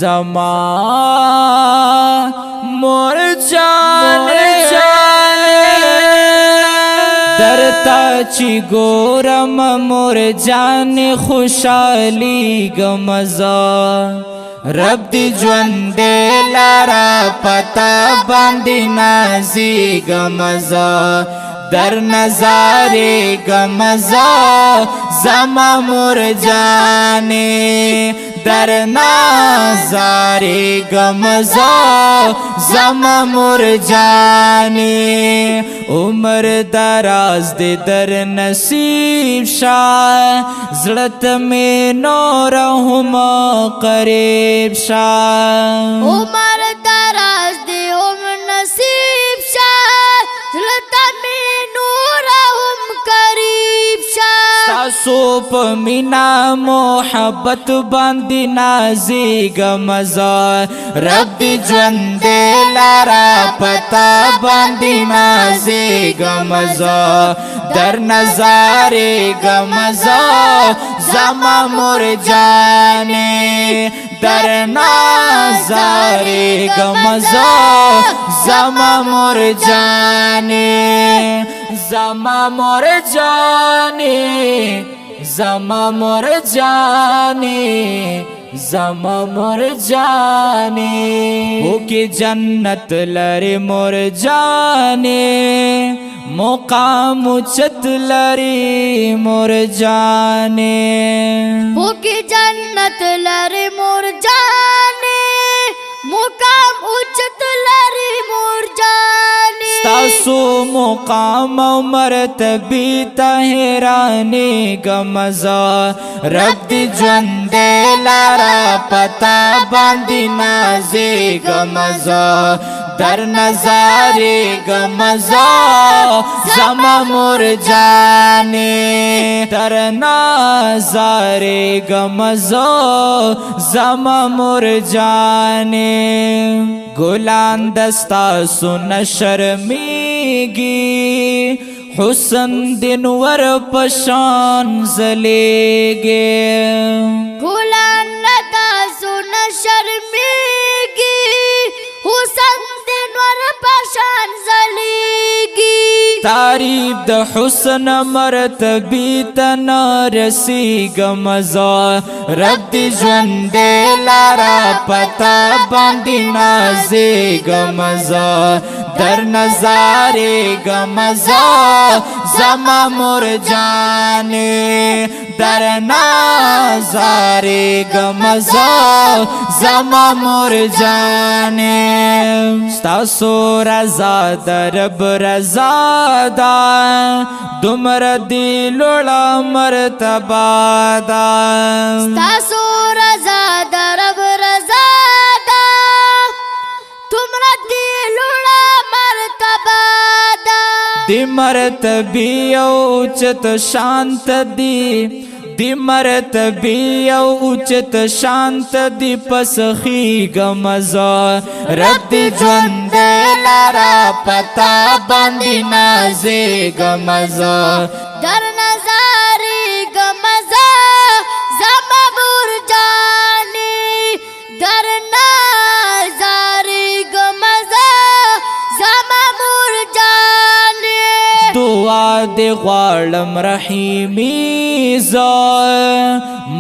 زما مور جانې درتا چی ګورم مور جانې خوشحالیږم زه رب دی ژوند لاره پتا باندې نازیږم زه در نظارېږم زه زما مور جانې در نظارېږم زه زما مور جانې عمر دراز دې در نصیب شه زړه ته مې نور هم قریب شه عمر دراز دې هم نصیب شه زړه ته مې نور هم قریب شه ستاسو په مینا محبت باندې نازیږم زه رب دې ژوند لاره پتا باندې نازیږم زه در نظارېږم زه زما مور جانې در نظارېږم زه زما مور جانې زما مور جانې زما مور جانې زما مور جانې هو کې جنت لري مور جانې مقام اوچت لري مور جانې هو کې جنت لري مور جانې مقام اوچت لري مور جانې ستاسو مقام او مرتبې ته حیرانېږم زه رب دې ژوند لاره پتا باندې نازېږم زه در نظارېږم زه زما مور جانې در نظارېږم زه زما مور جانې ګلان دستاسو نه شرمېږي حسن دین ور پشان ځلېږي ګلان تاسو نه شرمېږي حسن دین ور پشان ځلېږي تعریف د حسن مرتبې ته نه رسېږم زه رب دې ژوند لاره پتا باندې نازېږم زه در نظارېږم زه زما مور جانې در نظارېږم زه زما مور جانې ستاسو رضا د رب رضا ده دومره دې لوړه مرتبه ده ستاسو رضا د رب رضا ده دومره دې لوړه مرتبه ده دی مرتبی او اوچت شانت دی دی مرتبی او اوچت شانت دی پسخیږم زه رب دې ژوند لاره پتا باندې نازېږم زه در نظارېږم زه زما مور جانې در نظارېږم زه زما مور جانې دعا دې غواړم رحیمي زه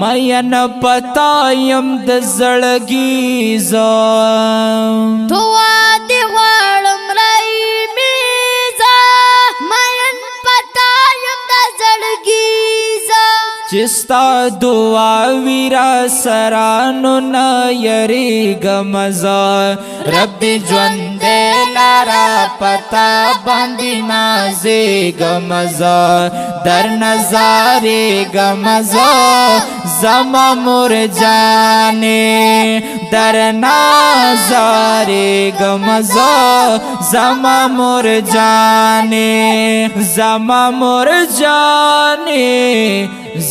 مین پتا یم د زړګي زه دعا دې غواړم رحیمي زه مین پتا یم د زړګي زه چې ستا دعا وي را سره نو نه یریږم زه رب دې ژوند لاره پتا باندې نازېږم زه در نظارېږم زه زما مور جانې در نظارېږم زه زما مور جانې زما مور جانې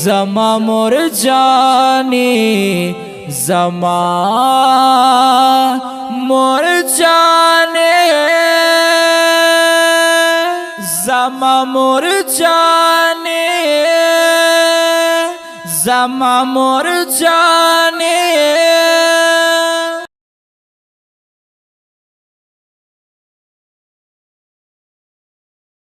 زما مور جانې زما مور جانې زما مور جانې زما مور جانې